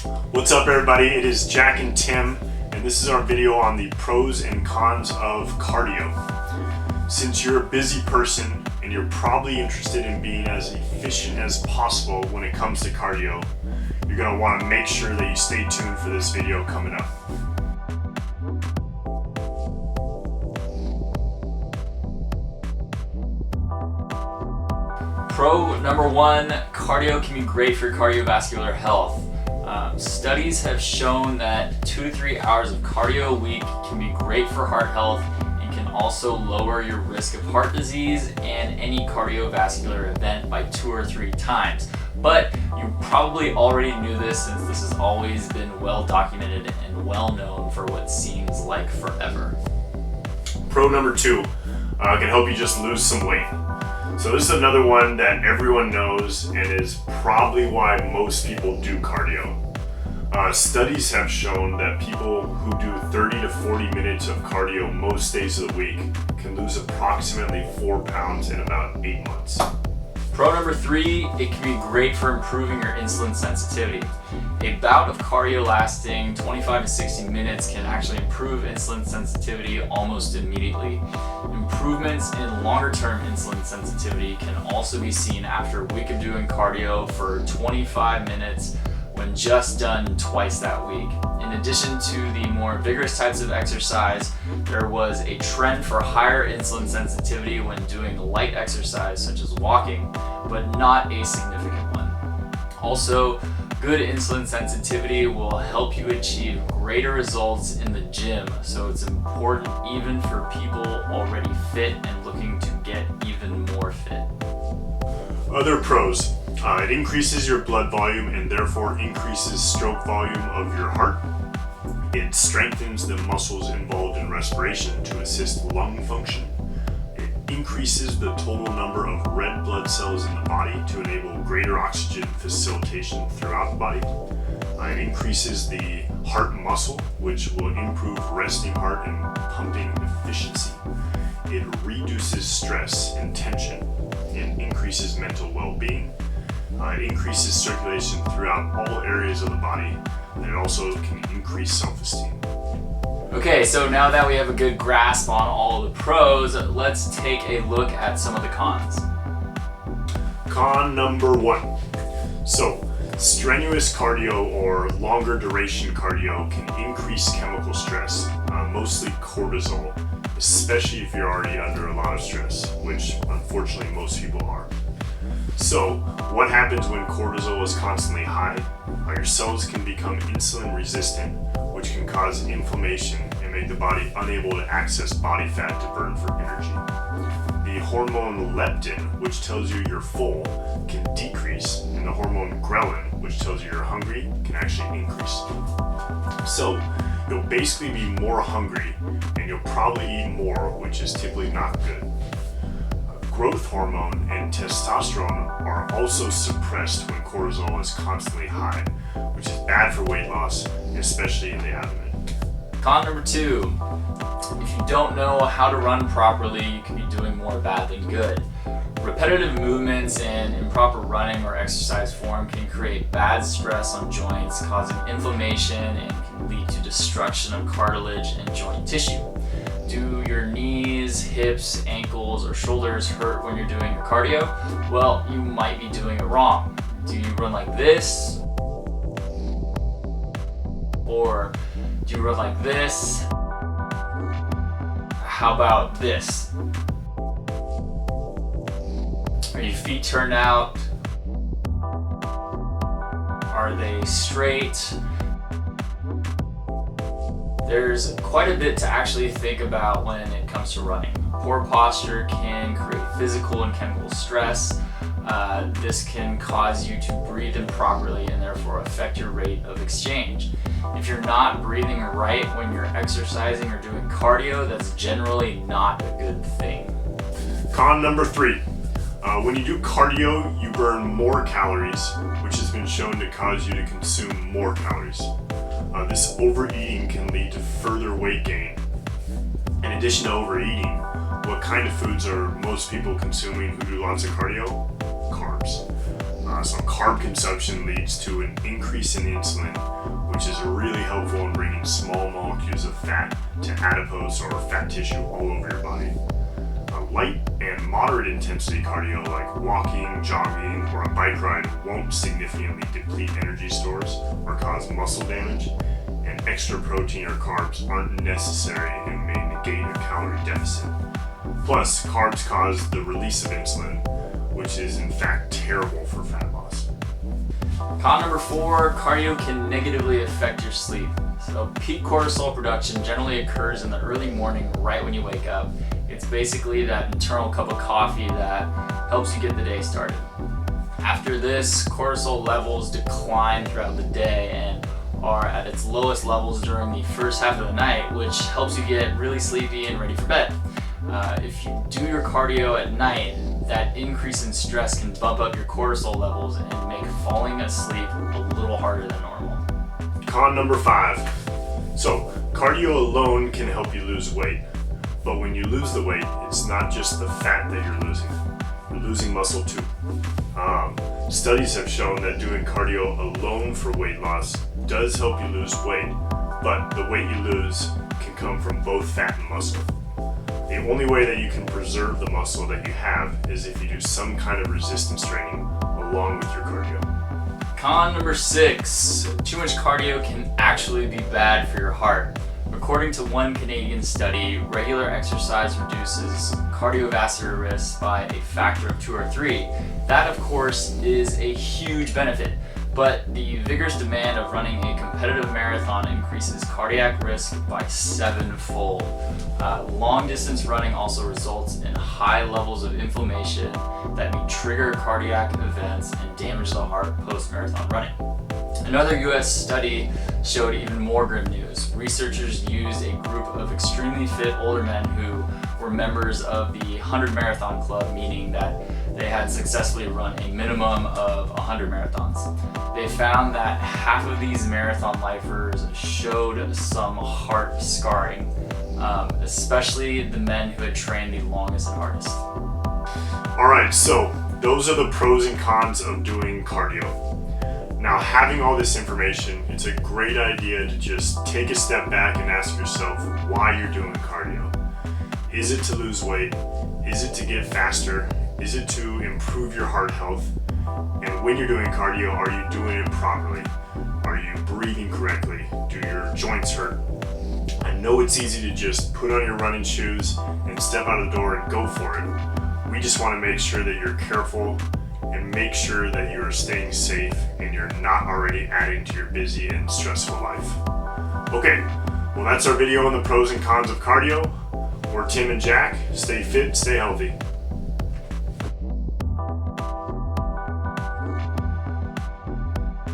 What's up everybody, it is Jack and Tim, and this is our video on the pros and cons of cardio. Since you're a busy person and you're probably interested in being as efficient as possible when it comes to cardio, you're going to want to make sure that you stay tuned for this video coming up. Pro number one, cardio can be great for cardiovascular health. Studies have shown that 2 to 3 hours of cardio a week can be great for heart health and can also lower your risk of heart disease and any cardiovascular event by 2 or 3 times. But you probably already knew this since this has always been well documented and well known for what seems like forever. Pro number two can help you just lose some weight. So this is another one that everyone knows and is probably why most people do cardio. Studies have shown that people who do 30 to 40 minutes of cardio most days of the week can lose approximately 4 pounds in about 8 months. Pro number three, it can be great for improving your insulin sensitivity. A bout of cardio lasting 25 to 60 minutes can actually improve insulin sensitivity almost immediately. Improvements in longer-term insulin sensitivity can also be seen after a week of doing cardio for 25 minutes when just done twice that week. In addition to the more vigorous types of exercise, there was a trend for higher insulin sensitivity when doing light exercise such as walking, but not a significant one. Also, good insulin sensitivity will help you achieve greater results in the gym, so it's important even for people already fit and looking to get even more fit. Other pros. It increases your blood volume and therefore increases stroke volume of your heart. It strengthens the muscles involved in respiration to assist lung function. It increases the total number of red blood cells in the body to enable greater oxygen facilitation throughout the body. It increases the heart muscle, which will improve resting heart and pumping efficiency. It reduces stress and tension and increases mental well-being. It increases circulation throughout all areas of the body, and it also can increase self-esteem. Okay, so now that we have a good grasp on all of the pros, let's take a look at some of the cons. Con number one. So, strenuous cardio or longer duration cardio can increase chemical stress, mostly cortisol, especially if you're already under a lot of stress, which unfortunately most people are. So, what happens when cortisol is constantly high? Your cells can become insulin resistant, which can cause inflammation and make the body unable to access body fat to burn for energy. The hormone leptin, which tells you you're full, can decrease, and the hormone ghrelin, which tells you you're hungry, can actually increase. So, you'll basically be more hungry, and you'll probably eat more, which is typically not good. Growth hormone and testosterone are also suppressed when cortisol is constantly high, which is bad for weight loss, especially in the abdomen. Con number two, if you don't know how to run properly, you can be doing more bad than good. Repetitive movements and improper running or exercise form can create bad stress on joints, causing inflammation and can lead to destruction of cartilage and joint tissue. Do your knees, hips, ankles, or shoulders hurt when you're doing your cardio? Well, you might be doing it wrong. Do you run like this? Or do you run like this? How about this? Are your feet turned out? Are they straight? There's quite a bit to actually think about when it comes to running. Poor posture can create physical and chemical stress. This can cause you to breathe improperly and therefore affect your rate of exchange. If you're not breathing right when you're exercising or doing cardio, that's generally not a good thing. Con number three. When you do cardio, you burn more calories, which has been shown to cause you to consume more calories. This overeating can lead to further weight gain. In addition to overeating, what kind of foods are most people consuming who do lots of cardio? Carbs. So carb consumption leads to an increase in insulin, which is really helpful in bringing small molecules of fat to adipose or fat tissue all over your body. Light and moderate intensity cardio like walking, jogging, or a bike ride won't significantly deplete energy stores or cause muscle damage, and extra protein or carbs aren't necessary and may negate a calorie deficit. Plus, carbs cause the release of insulin, which is in fact terrible for fat loss. Con number 4, cardio can negatively affect your sleep. So peak cortisol production generally occurs in the early morning right when you wake up. It's basically that internal cup of coffee that helps you get the day started. After this, cortisol levels decline throughout the day and are at its lowest levels during the first half of the night, which helps you get really sleepy and ready for bed. If you do your cardio at night, that increase in stress can bump up your cortisol levels and make falling asleep a little harder than normal. Con number 5. So, cardio alone can help you lose weight. But when you lose the weight, it's not just the fat that you're losing. You're losing muscle too. Studies have shown that doing cardio alone for weight loss does help you lose weight, but the weight you lose can come from both fat and muscle. The only way that you can preserve the muscle that you have is if you do some kind of resistance training along with your cardio. Con number 6, too much cardio can actually be bad for your heart. According to one Canadian study, regular exercise reduces cardiovascular risk by a factor of 2 or 3. That, of course, is a huge benefit, but the vigorous demand of running a competitive marathon increases cardiac risk by 7-fold. Long distance running also results in high levels of inflammation that may trigger cardiac events and damage the heart post-marathon running. Another US study showed even more grim news. Researchers used a group of extremely fit older men who were members of the 100 Marathon Club, meaning that they had successfully run a minimum of 100 marathons. They found that half of these marathon lifers showed some heart scarring, especially the men who had trained the longest and hardest. Alright, so those are the pros and cons of doing cardio. Now, having all this information, it's a great idea to just take a step back and ask yourself why you're doing cardio. Is it to lose weight? Is it to get faster? Is it to improve your heart health? And when you're doing cardio, are you doing it properly? Are you breathing correctly? Do your joints hurt? I know it's easy to just put on your running shoes and step out of the door and go for it. We just want to make sure that you're careful and make sure that you're staying safe and you're not already adding to your busy and stressful life. Okay, well that's our video on the pros and cons of cardio. We're Tim and Jack. Stay fit, stay healthy.